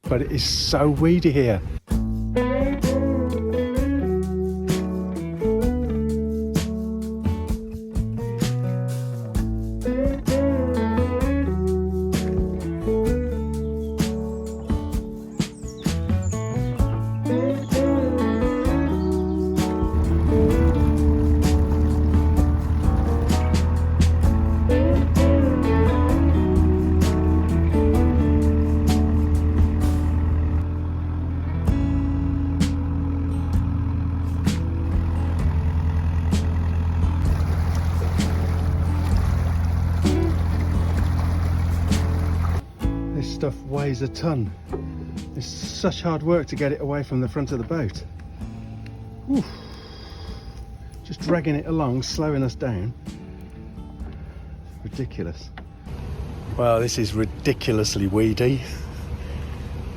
but it is so weedy here. Stuff weighs a ton. It's such hard work to get it away from the front of the boat. Whew. Just dragging it along, slowing us down. Ridiculous. Well, this is ridiculously weedy.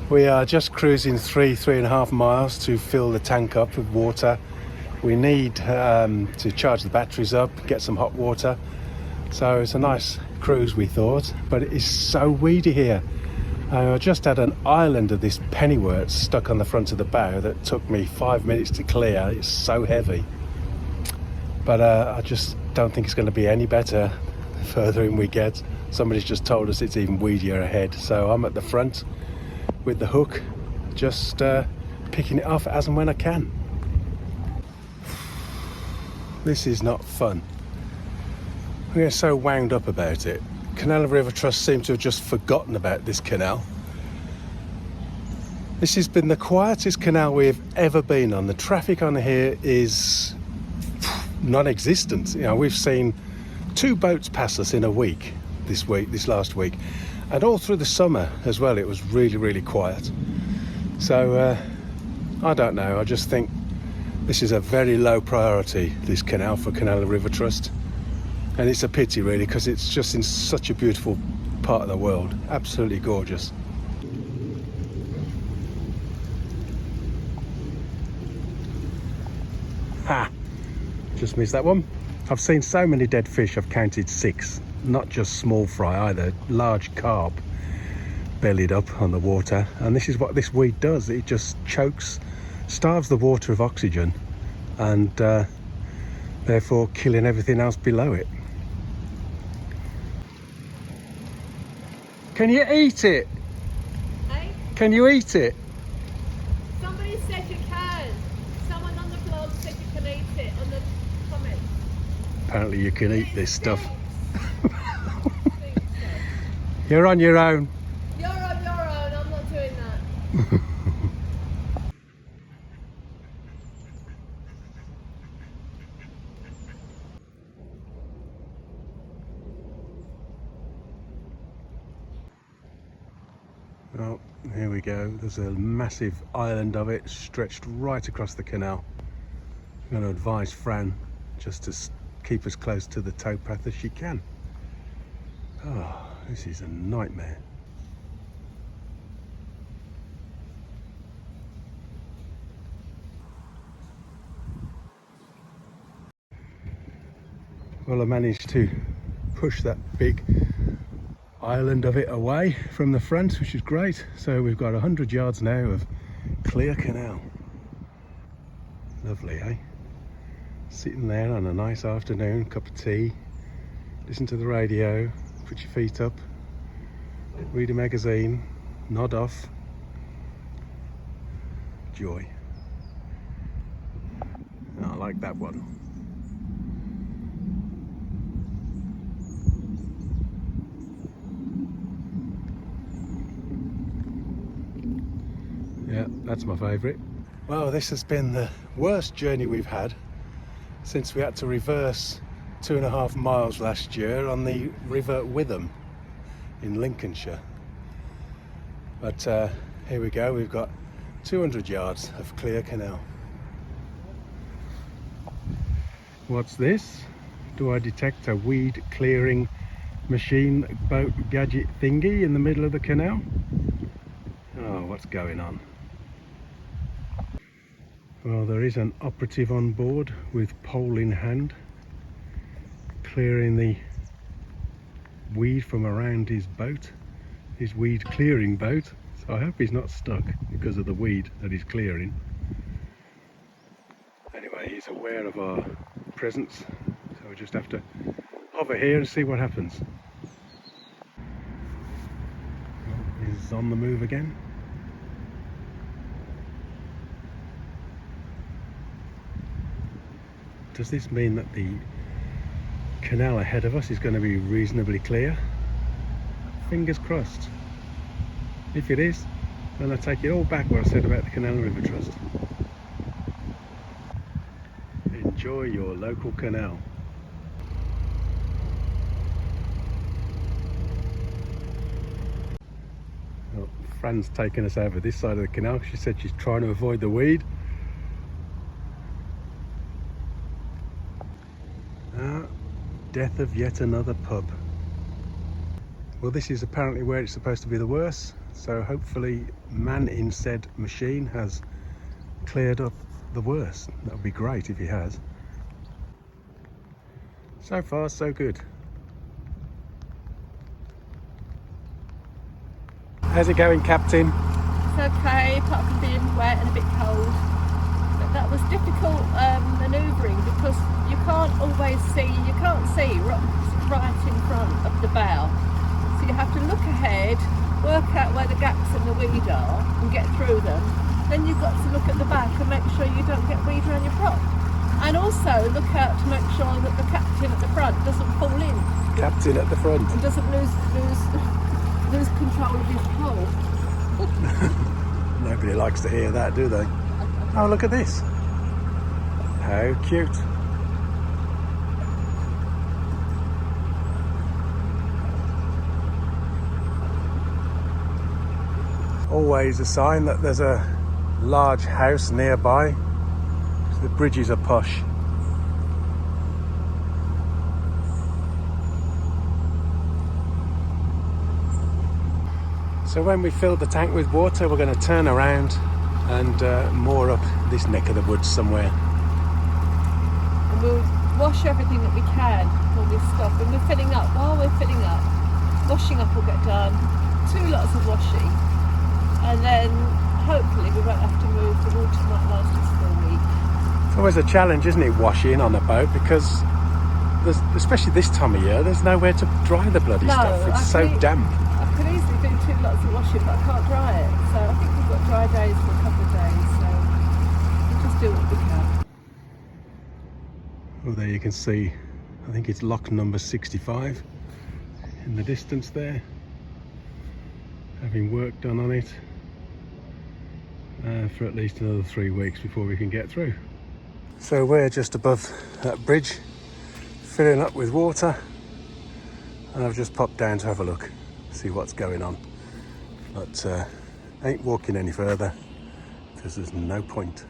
We are just cruising 3.5 miles to fill the tank up with water. We need to charge the batteries up, get some hot water. So it's a nice cruise, we thought, but it is so weedy here. I just had an island of this pennywort stuck on the front of the bow that took me 5 minutes to clear. It's so heavy. But I just don't think it's going to be any better the further in we get. Somebody's just told us it's even weedier ahead. So I'm at the front with the hook, just picking it off as and when I can. This is not fun. We're so wound up about it. Canal River Trust seem to have just forgotten about this canal. This has been the quietest canal we've ever been on. The traffic on here is non-existent. You know, we've seen 2 boats pass us in a week, this last week, and all through the summer as well. It was really, really quiet. So I don't know. I just think this is a very low priority, this canal, for Canal River Trust. And it's a pity really, because it's just in such a beautiful part of the world. Absolutely gorgeous. Ha! Just missed that one. I've seen so many dead fish, I've counted 6. Not just small fry either, large carp bellied up on the water. And this is what this weed does. It just chokes, starves the water of oxygen, and therefore killing everything else below it. Can you eat it? Hey? Can you eat it? Somebody said you can. Someone on the blog said you can eat it on the comments. Apparently you can eat this stuff. You're on your own. You're on your own, I'm not doing that. Oh, here we go. There's a massive island of it stretched right across the canal. I'm going to advise Fran just to keep as close to the towpath as she can. Oh, this is a nightmare. Well, I managed to push that big island of it away from the front, which is great. So we've got 100 yards now of clear canal. Lovely, eh? Sitting there on a nice afternoon, cup of tea, listen to the radio, put your feet up, read a magazine, nod off. Joy. Oh, I like that one. Yeah, that's my favourite. Well, this has been the worst journey we've had since we had to reverse 2.5 miles last year on the River Witham in Lincolnshire. But here we go, we've got 200 yards of clear canal. What's this? Do I detect a weed clearing machine boat gadget thingy in the middle of the canal? Oh, what's going on? Well, there is an operative on board with pole in hand, clearing the weed from around his boat, his weed clearing boat. So I hope he's not stuck because of the weed that he's clearing. Anyway, he's aware of our presence, so we just have to hover here and see what happens. Well, he's on the move again. Does this mean that the canal ahead of us is going to be reasonably clear? Fingers crossed. If it is, then I take it all back what I said about the Canal River Trust. Enjoy your local canal. Well, Fran's taken us over this side of the canal. She said she's trying to avoid the weed. Death of yet another pub. Well, this is apparently where it's supposed to be the worst, so hopefully man in said machine has cleared up the worst. That would be great if he has. So far so good. How's it going, Captain? It's okay, apart from being wet and a bit cold. But that was difficult manoeuvring because you can't always see, you can't see right in front of the bow. So you have to look ahead, work out where the gaps in the weed are and get through them. Then you've got to look at the back and make sure you don't get weed around your prop. And also look out to make sure that the captain at the front doesn't fall in. Captain at the front. And doesn't lose control of his pole. Nobody likes to hear that, do they? Oh, look at this. How cute. Always a sign that there's a large house nearby. The bridges are posh. So when we filled the tank with water, we're going to turn around and moor up this neck of the woods somewhere. And we'll wash everything that we can when we stop. And we're filling up. While we're filling up, washing up will get done. 2 lots of washing. And then hopefully we won't have to move. The water might last us for a week. It's always a challenge, isn't it, washing on a boat, because there's, especially this time of year, there's nowhere to dry the bloody stuff. It's so damp. I could easily do 2 lots of washing, but I can't dry it. So I think we've got dry days for a couple of days. So we'll just do what we can. Oh, there you can see, I think it's lock number 65 in the distance there. Having work done on it for at least another 3 weeks before we can get through. So we're just above that bridge, filling up with water, and I've just popped down to have a look, see what's going on. But ain't walking any further because there's no point.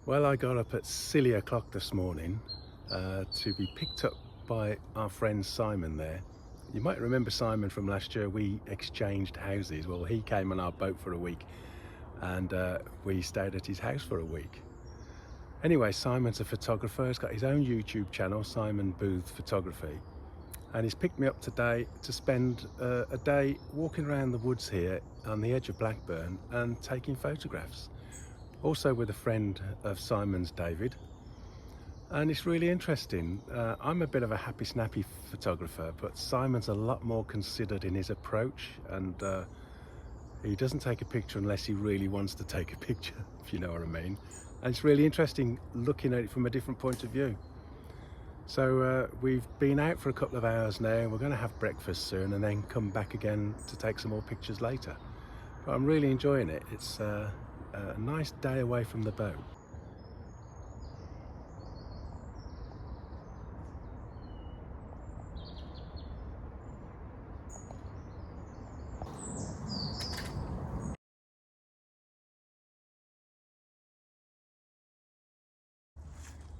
Well, I got up at silly o'clock this morning to be picked up by our friend Simon there. You might remember Simon from last year. We exchanged houses. Well, he came on our boat for a week and we stayed at his house for a week. Anyway, Simon's a photographer. He's got his own YouTube channel, Simon Booth Photography. And he's picked me up today to spend a day walking around the woods here on the edge of Blackburn and taking photographs. Also with a friend of Simon's, David. And it's really interesting. I'm a bit of a happy snappy photographer, but Simon's a lot more considered in his approach, and he doesn't take a picture unless he really wants to take a picture, if you know what I mean. And it's really interesting looking at it from a different point of view. So we've been out for a couple of hours now. We're going to have breakfast soon and then come back again to take some more pictures later. But I'm really enjoying it. It's a nice day away from the boat.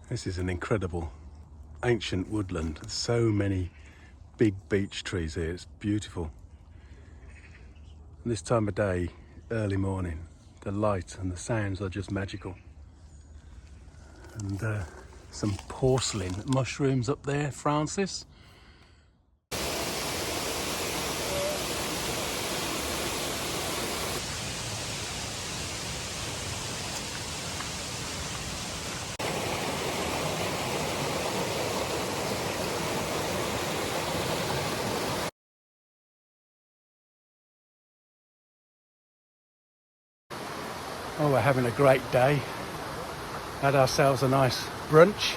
This is an incredible ancient woodland. There's so many big beech trees here. It's beautiful. And this time of day, early morning, the light and the sounds are just magical. And some porcelain mushrooms up there, Francis. Oh, we're having a great day. Had ourselves a nice brunch,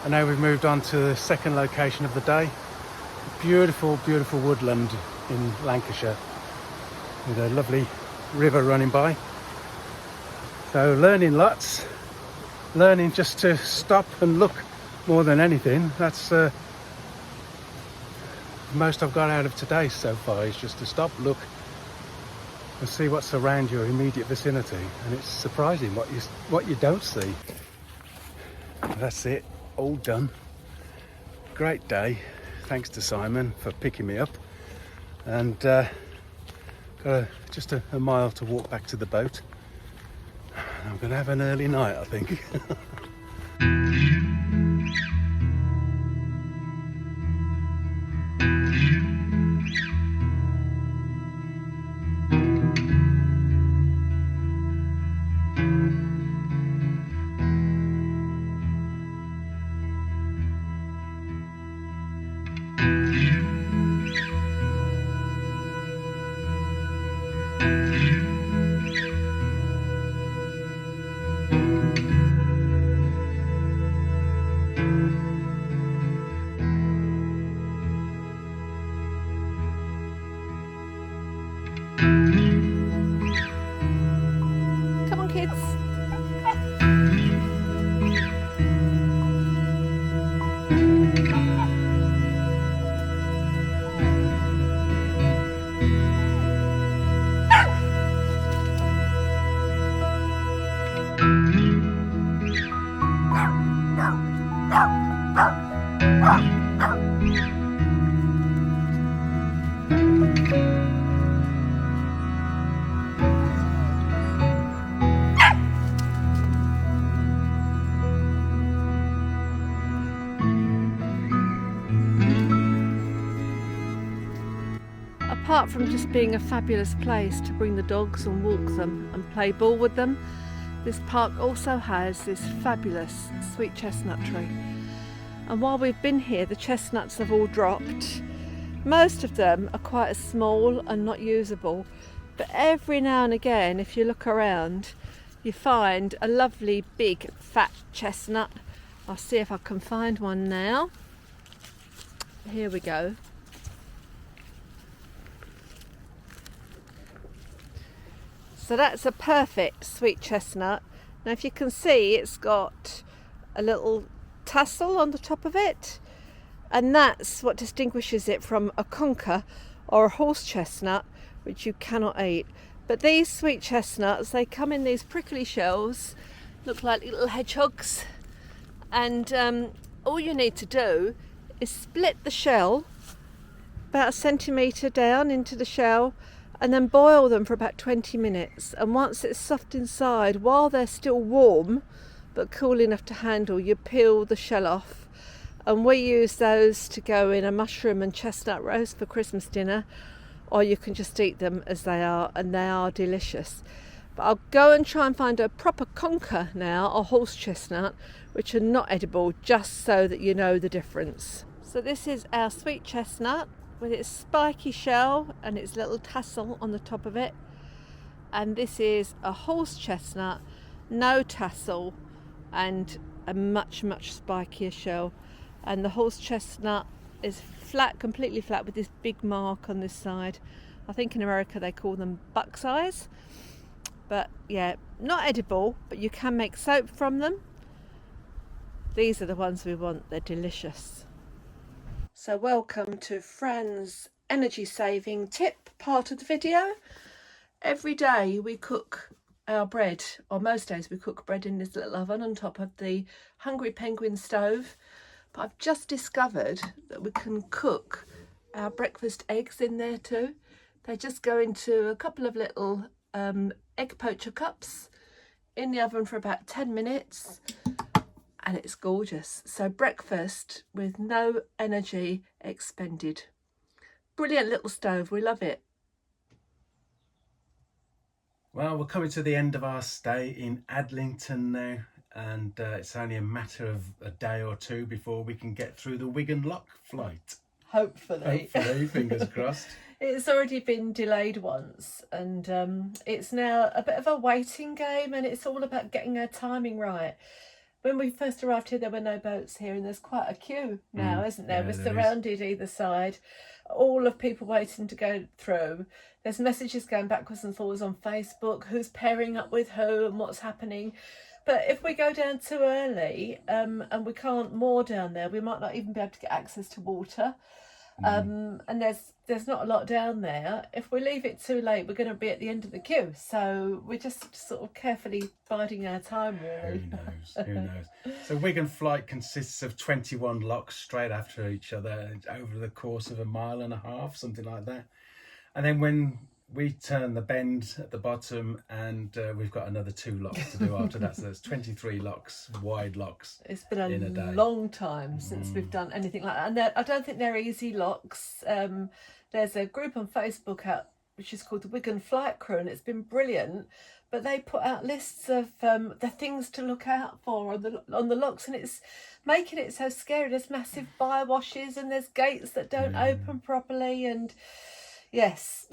and now we've moved on to the second location of the day. Beautiful, beautiful woodland in Lancashire with a lovely river running by. So learning lots, learning just to stop and look more than anything. That's the most I've got out of today so far, is just to stop, look and see what's around your immediate vicinity, and it's surprising what you don't see. That's it, all done. Great day. Thanks to Simon for picking me up, and got just a mile to walk back to the boat. I'm gonna have an early night, I think. Come on, kids. Apart from just being a fabulous place to bring the dogs and walk them and play ball with them, this park also has this fabulous sweet chestnut tree. And while we've been here, the chestnuts have all dropped. Most of them are quite small and not usable, but every now and again, if you look around, you find a lovely big fat chestnut. I'll see if I can find one now. Here we go. So that's a perfect sweet chestnut. Now if you can see, it's got a little tassel on the top of it, and that's what distinguishes it from a conker or a horse chestnut, which you cannot eat. But these sweet chestnuts, they come in these prickly shells, look like little hedgehogs, and all you need to do is split the shell about a centimetre down into the shell, and then boil them for about 20 minutes. And once it's soft inside, while they're still warm but cool enough to handle, you peel the shell off. And we use those to go in a mushroom and chestnut roast for Christmas dinner, or you can just eat them as they are, and they are delicious. But I'll go and try and find a proper conker now, or horse chestnut, which are not edible, just so that you know the difference. So this is our sweet chestnut with its spiky shell and its little tassel on the top of it. And this is a horse chestnut, no tassel, and a much spikier shell. And the horse chestnut is flat, completely flat, with this big mark on this side. I think in America they call them buck's eyes. But yeah, not edible, but you can make soap from them. These are the ones we want, they're delicious. So welcome to Fran's energy saving tip part of the video. Every day we cook our bread, or most days we cook bread in this little oven on top of the Hungry Penguin stove. But I've just discovered that we can cook our breakfast eggs in there too. They just go into a couple of little egg poacher cups in the oven for about 10 minutes. And it's gorgeous. So breakfast with no energy expended. Brilliant little stove, we love it. Well, we're coming to the end of our stay in Adlington now, and it's only a matter of a day or two before we can get through the Wigan Lock flight. Hopefully. Hopefully, fingers crossed. It's already been delayed once, and it's now a bit of a waiting game, and it's all about getting our timing right. When we first arrived here, there were no boats here, and there's quite a queue now, isn't there? Yeah, We're there is. surrounded either side, all of people waiting to go through. There's messages going backwards and forwards on Facebook, who's pairing up with who and what's happening. But if we go down too early and we can't moor down there, we might not even be able to get access to water. And there's not a lot down there. If we leave it too late, we're going to be at the end of the queue. So we're just sort of carefully biding our time, really. Who knows? Who knows? So Wigan Flight consists of 21 locks straight after each other over the course of 1.5 miles, something like that. And then when we turn the bend at the bottom, and we've got another 2 locks to do after that. So there's 23 locks, wide locks. It's been in a day. long time since we've done anything like that. And I don't think they're easy locks. There's a group on Facebook out which is called the Wigan Flight Crew, and it's been brilliant. But they put out lists of the things to look out for on the locks, and it's making it so scary. There's massive bywashes, and there's gates that don't open properly, and yes,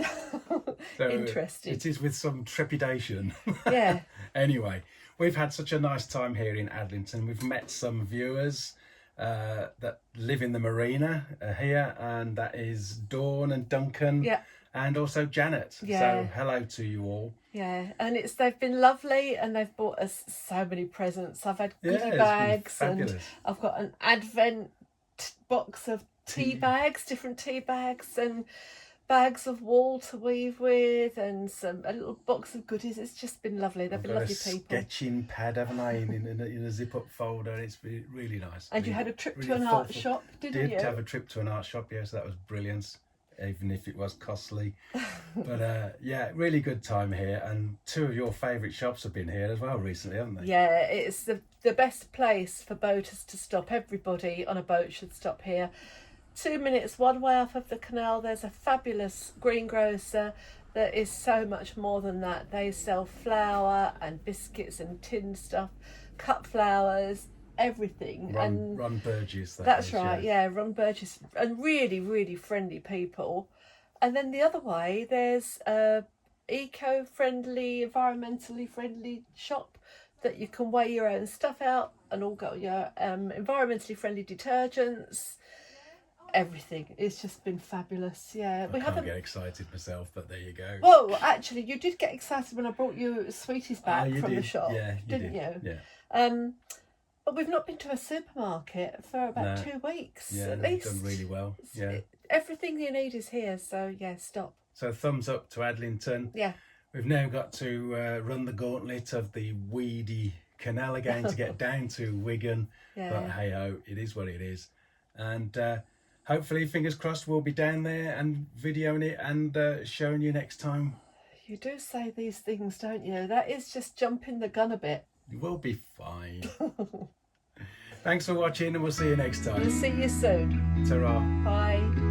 So interesting. It is with some trepidation. Yeah. Anyway, we've had such a nice time here in Adlington. We've met some viewers that live in the marina here, and that is Dawn and Duncan. Yeah. And also Janet. Yeah. So hello to you all. Yeah, and they've been lovely, and they've bought us so many presents. I've had Yeah, goodie it's been bags, and fabulous. I've got an advent box of tea bags, different tea bags, and bags of wool to weave with, and a little box of goodies. It's just been lovely. They've been Got lovely a people. sketching pad, haven't I, in a zip-up folder. It's been really nice. And you really, had a trip to really an art thoughtful. shop, didn't you? Did have a trip to an art shop, yes, that was brilliant, even if it was costly. But yeah, really good time here, and 2 of your favourite shops have been here as well recently, haven't they? Yeah, it's the best place for boaters to stop. Everybody on a boat should stop here. 2 minutes one way off of the canal, there's a fabulous greengrocer that is so much more than that. They sell flour and biscuits and tinned stuff, cut flowers, everything. Ron Burgess. That's right, yeah, Ron Burgess, and really, really friendly people. And then the other way, there's a eco-friendly, environmentally friendly shop that you can weigh your own stuff out, and all got your environmentally friendly detergents. Everything. It's just been fabulous. Yeah, I can't get excited myself, but there you go. Well, actually, you did get excited when I brought you sweeties back from the shop, yeah, didn't you? Yeah. But we've not been to a supermarket for about 2 weeks Yeah, at they've least. done really well. Yeah. Everything you need is here, so yeah, stop. So thumbs up to Adlington. Yeah. We've now got to run the gauntlet of the weedy canal again to get down to Wigan. Yeah. But hey ho, it is what it is. And hopefully, fingers crossed, we'll be down there and videoing it and showing you next time. You do say these things, don't you? That is just jumping the gun a bit. You will be fine. Thanks for watching, and we'll see you next time. We'll see you soon. Ta-ra. Bye.